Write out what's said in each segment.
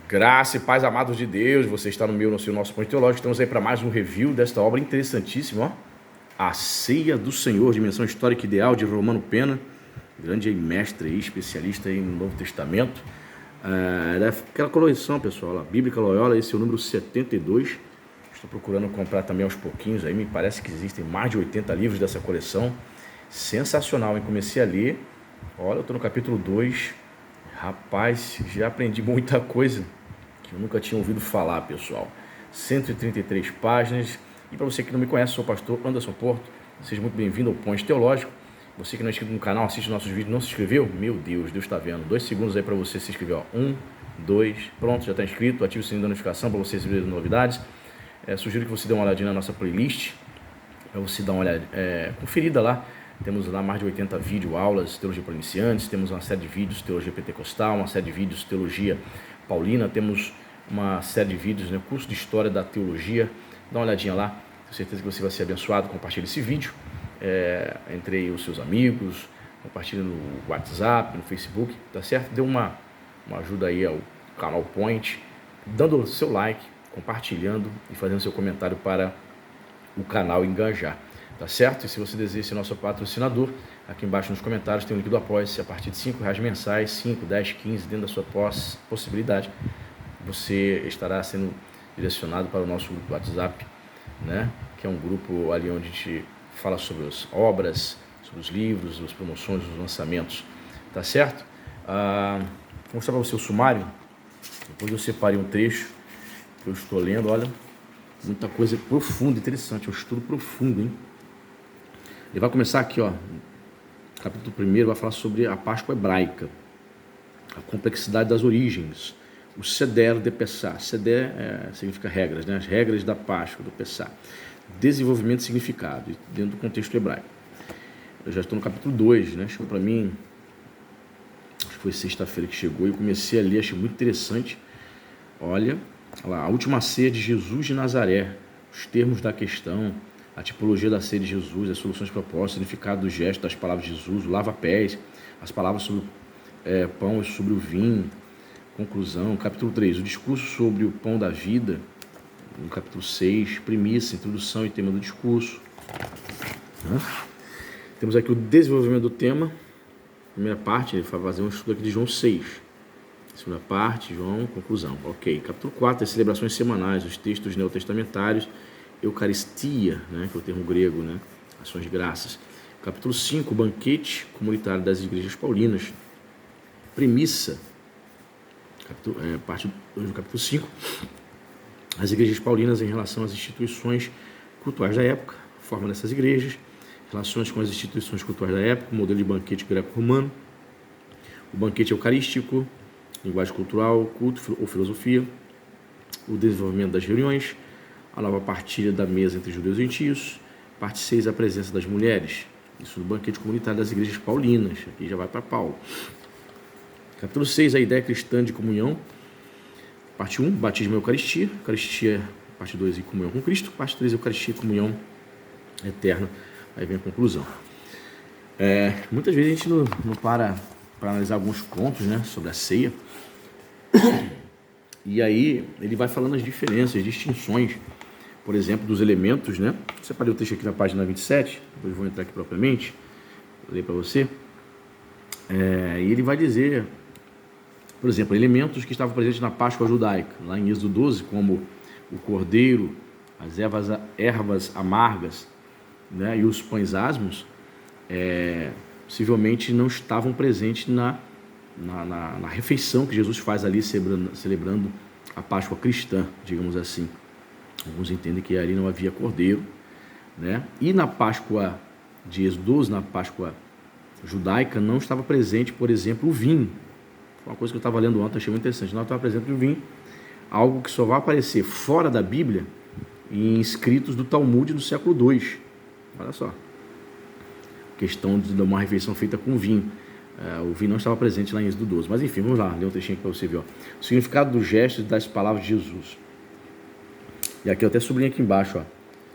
Graça e paz, amados de Deus, você está no nosso Ponto Teológico. Estamos aí para mais um review desta obra interessantíssima, ó. A Ceia do Senhor, dimensão histórica ideal, de Romano Pena, grande mestre e especialista aí no Novo Testamento. Aquela coleção, pessoal, a Bíblica Loyola, esse é o número 72. Estou procurando comprar também aos pouquinhos, aí me parece que existem mais de 80 livros dessa coleção. Sensacional, hein? Comecei a ler, olha, eu estou no capítulo 2. Rapaz, já aprendi muita coisa que eu nunca tinha ouvido falar, pessoal. 133 páginas. E para você que não me conhece, sou o pastor Anderson Porto. Seja muito bem-vindo ao Ponto Teológico. Você que não é inscrito no canal, assiste nossos vídeos, não se inscreveu? Meu Deus, Deus está vendo. 2 segundos aí para você se inscrever. 1, 2, pronto, já está inscrito. Ative o sininho da notificação para você receber novidades. Sugiro que você dê uma olhadinha na nossa playlist, para você dar uma olhada, conferida lá. Temos lá mais de 80 vídeos, aulas, teologia para iniciantes, temos uma série de vídeos, teologia pentecostal, uma série de vídeos, teologia paulina, temos uma série de vídeos, né, curso de história da teologia. Dá uma olhadinha lá, tenho certeza que você vai ser abençoado. Compartilhe esse vídeo entre os seus amigos, compartilhe no WhatsApp, no Facebook, tá certo? Dê uma ajuda aí ao canal Point, dando o seu like, compartilhando e fazendo seu comentário para o canal engajar. Tá certo? E se você deseja ser nosso patrocinador, aqui embaixo nos comentários tem o link do Apoia-se. A partir de R$5 mensais, 5, 10, 15, dentro da sua possibilidade, você estará sendo direcionado para o nosso grupo do WhatsApp, né? Que é um grupo ali onde a gente fala sobre as obras, sobre os livros, as promoções, os lançamentos. Tá certo? Vou mostrar para você o sumário. Depois eu separei um trecho que eu estou lendo. Olha, muita coisa profunda, interessante. É um estudo profundo, hein? Ele vai começar aqui, ó, capítulo 1, vai falar sobre a Páscoa hebraica, a complexidade das origens, o Seder de Pessah. Seder significa regras, né? As regras da Páscoa, do Pessah. Desenvolvimento e significado, dentro do contexto hebraico. Eu já estou no capítulo 2, né? Chegou para mim, acho que foi sexta-feira que chegou, e eu comecei a ler, achei muito interessante. Olha lá, a última ceia de Jesus de Nazaré, os termos da questão, a tipologia da ceia de Jesus, as soluções propostas, o significado do gesto, das palavras de Jesus, o lava-pés, as palavras sobre o pão e sobre o vinho, conclusão. Capítulo 3, o discurso sobre o pão da vida. No capítulo 6, premissa, introdução e tema do discurso. Temos aqui o desenvolvimento do tema. Primeira parte, ele vai fazer um estudo aqui de João 6. Segunda parte, João, conclusão. Ok. Capítulo 4, as celebrações semanais, os textos neotestamentários, Eucaristia, né, que é o termo grego, né, ações de graças. Capítulo 5, banquete comunitário das igrejas paulinas. Premissa, parte 2 do capítulo 5, as igrejas paulinas em relação às instituições cultuais da época, a forma dessas igrejas, relações com as instituições cultuais da época, o modelo de banquete greco-romano, o banquete eucarístico, linguagem cultural, culto ou filosofia, o desenvolvimento das reuniões, a nova partilha da mesa entre judeus e gentios. Parte 6, a presença das mulheres. Isso no banquete comunitário das igrejas paulinas. Aqui já vai para Paulo. Capítulo 6, a ideia cristã de comunhão. Parte 1, batismo e Eucaristia. Eucaristia, parte 2, e comunhão com Cristo. Parte 3, Eucaristia e comunhão eterna. Aí vem a conclusão. Muitas vezes a gente não para analisar alguns pontos, né, sobre a ceia. E aí ele vai falando as diferenças, distinções, por exemplo, dos elementos, né? Separei o texto aqui na página 27, depois vou entrar aqui propriamente, vou ler para você. E ele vai dizer, por exemplo, elementos que estavam presentes na Páscoa judaica, lá em Êxodo 12, como o cordeiro, as ervas amargas, né, e os pães asmos, possivelmente não estavam presentes na refeição que Jesus faz ali, celebrando a Páscoa cristã, digamos assim. Alguns entendem que ali não havia cordeiro, né? E na Páscoa de Êxodo 12, na Páscoa judaica, não estava presente, por exemplo, o vinho. Foi uma coisa que eu estava lendo ontem, achei muito interessante. Não estava presente o vinho, algo que só vai aparecer fora da Bíblia em escritos do Talmud do século II. Olha só. Questão de uma refeição feita com vinho. O vinho não estava presente lá em Êxodo 12. Mas enfim, vamos lá, ler um trechinho aqui para você ver. Ó. O significado dos gestos e das palavras de Jesus. E aqui eu até sublinho aqui embaixo. Ó.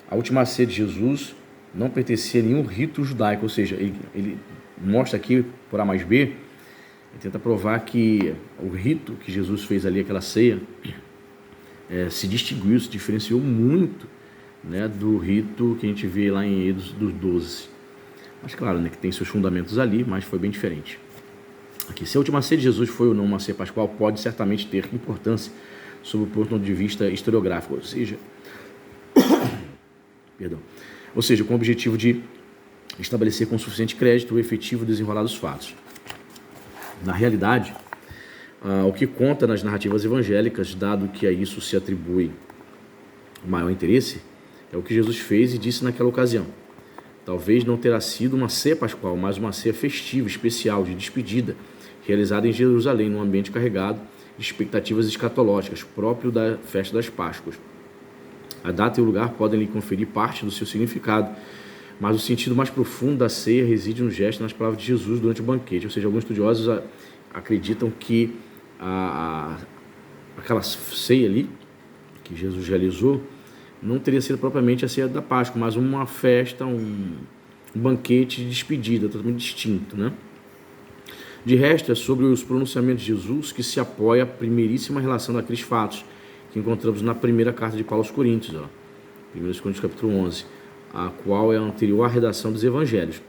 A última ceia de Jesus não pertencia a nenhum rito judaico. Ou seja, ele mostra aqui, por A mais B, Ele tenta provar que o rito que Jesus fez ali, aquela ceia, se distinguiu, se diferenciou muito, né, do rito que a gente vê lá em Êxodo dos 12. Mas claro, né, que tem seus fundamentos ali, mas foi bem diferente. Aqui, se a última ceia de Jesus foi ou não uma ceia pascual, pode certamente ter importância sob o ponto de vista historiográfico, ou seja, com o objetivo de estabelecer com suficiente crédito o efetivo desenrolar dos fatos. Na realidade, o que conta nas narrativas evangélicas, dado que a isso se atribui o maior interesse, é o que Jesus fez e disse naquela ocasião. Talvez não terá sido uma ceia pascual, mas uma ceia festiva, especial, de despedida, realizada em Jerusalém, num ambiente carregado de expectativas escatológicas, próprio da festa das Páscoas. A data e o lugar podem lhe conferir parte do seu significado, mas o sentido mais profundo da ceia reside no gesto e nas palavras de Jesus durante o banquete. Ou seja, alguns estudiosos acreditam que aquela ceia ali, que Jesus realizou, não teria sido propriamente a ceia da Páscoa, mas uma festa, um banquete de despedida, totalmente distinto, né? De resto, é sobre os pronunciamentos de Jesus que se apoia a primeiríssima relação daqueles fatos que encontramos na primeira carta de Paulo aos Coríntios, 1 Coríntios capítulo 11, a qual é anterior à redação dos evangelhos.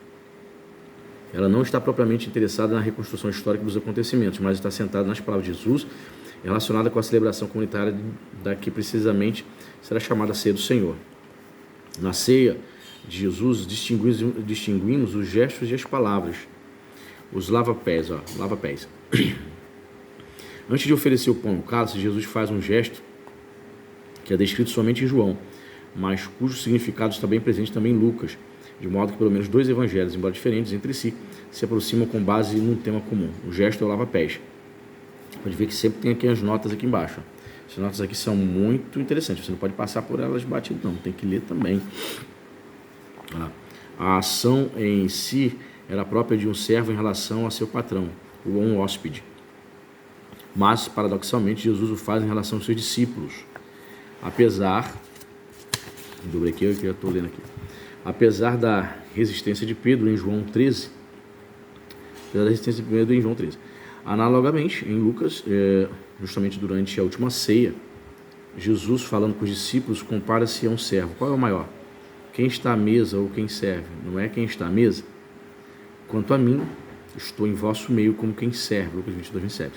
Ela não está propriamente interessada na reconstrução histórica dos acontecimentos, mas está centrada nas palavras de Jesus, relacionada com a celebração comunitária da que precisamente será chamada a ceia do Senhor. Na ceia de Jesus, distinguimos os gestos e as palavras, os lava-pés. Antes de oferecer o pão e o cálice, Jesus faz um gesto que é descrito somente em João, mas cujo significado está bem presente também em Lucas, de modo que pelo menos 2 evangelhos, embora diferentes entre si, se aproximam com base num tema comum. O gesto é o lava-pés. Pode ver que sempre tem aqui as notas aqui embaixo. As notas aqui são muito interessantes, você não pode passar por elas batido não, tem que ler também. A ação em si era própria de um servo em relação a seu patrão, ou um hóspede. Mas, paradoxalmente, Jesus o faz em relação aos seus discípulos. Apesar da resistência de Pedro em João 13, Analogamente, em Lucas, justamente durante a última ceia, Jesus, falando com os discípulos, compara-se a um servo. Qual é o maior? Quem está à mesa ou quem serve? Não é quem está à mesa? Quanto a mim, estou em vosso meio como quem serve. Lucas 22, 27.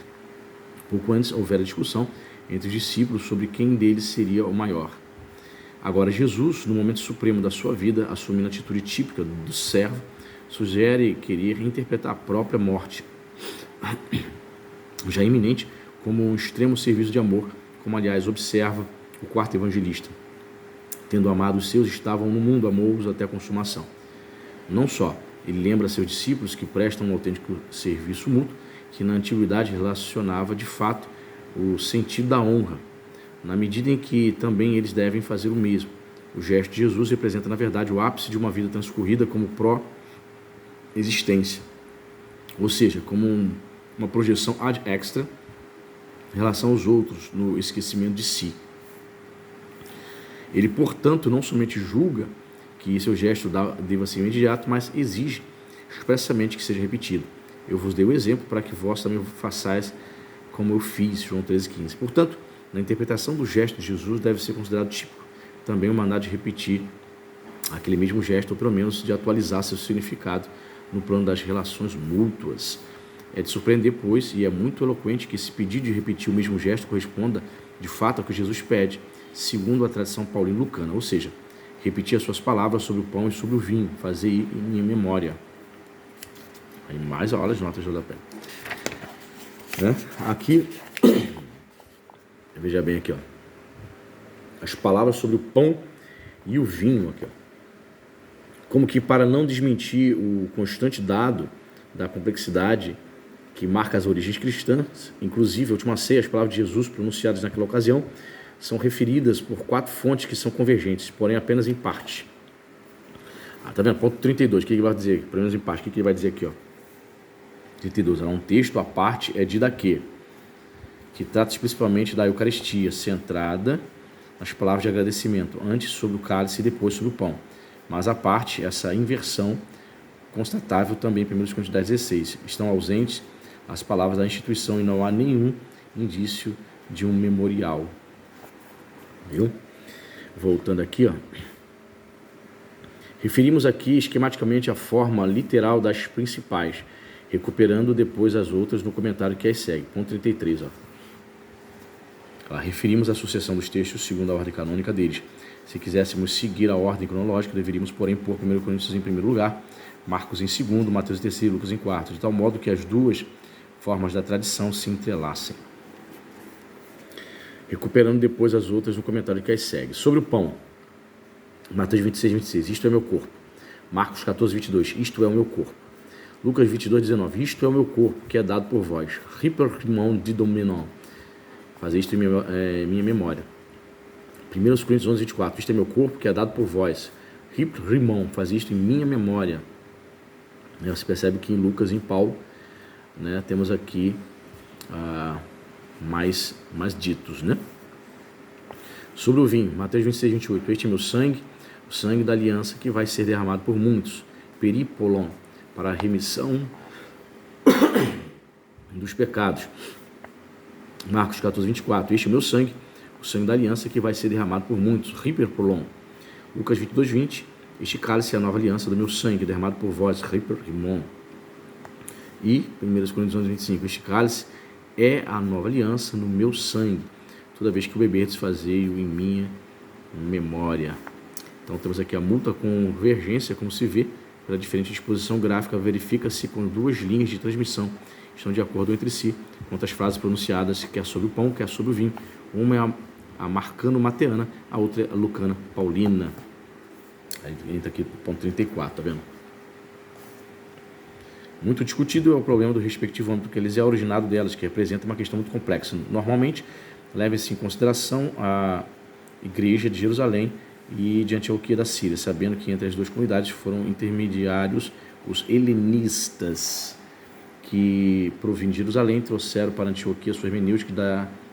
Pouco antes houvera discussão entre os discípulos sobre quem deles seria o maior. Agora Jesus, no momento supremo da sua vida, assumindo a atitude típica do servo, sugere querer interpretar a própria morte, já iminente, como um extremo serviço de amor, como aliás observa o quarto evangelista. Tendo amado os seus, estavam no mundo, amou-os até a consumação. Não só, ele lembra a seus discípulos que prestam um autêntico serviço mútuo, que na antiguidade relacionava de fato o sentido da honra, na medida em que também eles devem fazer o mesmo. O gesto de Jesus representa, na verdade, o ápice de uma vida transcorrida como pró-existência, ou seja, como uma projeção ad extra em relação aos outros, no esquecimento de si. Ele, portanto, não somente julga que seu gesto deva ser imediato, mas exige expressamente que seja repetido. Eu vos dei o exemplo para que vós também façais como eu fiz, João 13,15. Portanto, na interpretação do gesto de Jesus deve ser considerado típico também o mandado de repetir aquele mesmo gesto, ou pelo menos de atualizar seu significado no plano das relações mútuas. É de surpreender, pois, e é muito eloquente que esse pedido de repetir o mesmo gesto corresponda, de fato, ao que Jesus pede, segundo a tradição paulino-lucana, ou seja, repetir as suas palavras sobre o pão e sobre o vinho, fazer em minha memória. Aí mais aulas de notas de rodapé. Aqui, veja bem aqui, as palavras sobre o pão e o vinho aqui, como que para não desmentir o constante dado da complexidade que marca as origens cristãs, inclusive a última ceia, as palavras de Jesus pronunciadas naquela ocasião são referidas por 4 fontes que são convergentes, porém apenas em parte. Tá vendo? Ponto 32, o que ele vai dizer? Pelo menos em parte, o que ele vai dizer aqui? 32, um texto à parte é de daqui, que trata principalmente da Eucaristia, centrada nas palavras de agradecimento, antes sobre o cálice e depois sobre o pão. Mas à parte, essa inversão constatável também em 1 Coríntios 10,16. Estão ausentes as palavras da instituição e não há nenhum indício de um memorial. Viu? Voltando aqui, ó. Referimos aqui esquematicamente a forma literal das principais, recuperando depois as outras no comentário que as segue. Ponto 33, ó. Referimos a sucessão dos textos segundo a ordem canônica deles. Se quiséssemos seguir a ordem cronológica, deveríamos, porém, pôr 1 Coríntios em primeiro lugar, Marcos em segundo, Mateus em terceiro, Lucas em quarto, de tal modo que as duas formas da tradição se entrelacem. Recuperando depois as outras no comentário que as segue. Sobre o pão, Mateus 26, 26, isto é meu corpo. Marcos 14, 22, isto é o meu corpo. Lucas 22, 19, isto é o meu corpo, que é dado por vós. Ripercrimon de dominon. Fazer isto em minha memória. 1 Coríntios 11, 24, isto é meu corpo, que é dado por vós. Ripercrimon, fazer isto em minha memória. Você percebe que em Lucas e em Paulo, né, temos aqui mais ditos, né? Sobre o vinho, Mateus 26, 28, este é meu sangue, o sangue da aliança que vai ser derramado por muitos, peripolon, para a remissão dos pecados. Marcos 14, 24, este é meu sangue, o sangue da aliança que vai ser derramado por muitos, riperpolon. Lucas 22, 20, este cálice é a nova aliança do meu sangue, derramado por vós, riperpolon. E 1 Coríntios 11, 25, este cálice é a nova aliança no meu sangue, toda vez que o beberdes, fazei-o em minha memória. Então temos aqui a mútua convergência, como se vê, pela diferente disposição gráfica, verifica-se com duas linhas de transmissão, estão de acordo entre si, quanto às frases pronunciadas, quer sobre o pão, quer sobre o vinho. Uma é a marcano-mateana, a outra é a lucana-paulina. Aí entra aqui o ponto 34, tá vendo? Muito discutido é o problema do respectivo âmbito que eles é originado delas, que representa uma questão muito complexa. Normalmente, leva-se em consideração a igreja de Jerusalém e de Antioquia da Síria, sabendo que entre as duas comunidades foram intermediários os helenistas, que provindo de Jerusalém trouxeram para Antioquia sua hermenêutica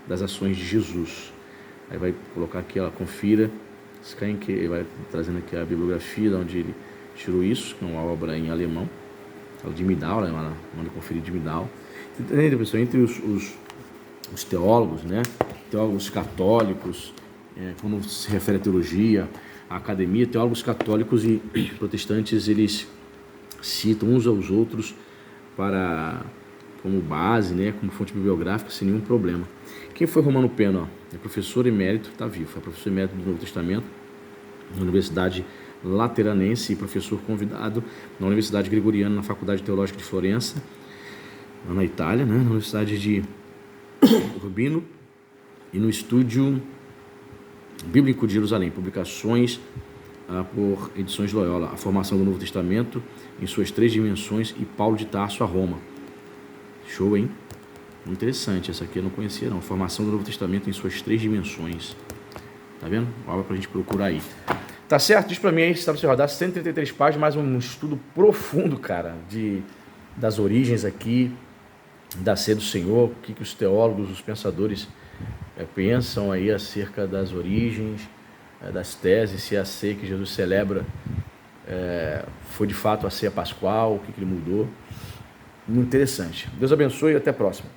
das ações de Jesus. Aí vai colocar aqui, ela confira, que vai trazendo aqui a bibliografia de onde ele tirou isso, que é uma obra em alemão, de Midal, manda conferir de Midal. Entendeu, pessoal? Entre os teólogos, né? Teólogos católicos, quando se refere à teologia, à academia, teólogos católicos e protestantes, eles citam uns aos outros como base, né? Como fonte bibliográfica, sem nenhum problema. Quem foi Romano Pena? É professor emérito, está vivo, é professor emérito do Novo Testamento, na Universidade Lateranense e professor convidado na Universidade Gregoriana, na Faculdade Teológica de Florença, na Itália, né? Na Universidade de Urbino e no Estúdio Bíblico de Jerusalém, publicações por Edições Loyola, a formação do Novo Testamento em suas 3 dimensões e Paulo de Tarso a Roma. Show, hein? Interessante, essa aqui eu não conhecia não, formação do Novo Testamento em suas 3 dimensões. Tá vendo? Obra pra gente procurar aí. Tá certo? Diz pra mim aí se tá no seu radar, 133 páginas, mais um estudo profundo, cara, das origens aqui, da ceia do Senhor, o que os teólogos, os pensadores pensam aí acerca das origens, das teses, se a ceia que Jesus celebra foi de fato a ceia pascual, o que ele mudou. Muito interessante. Deus abençoe e até a próxima.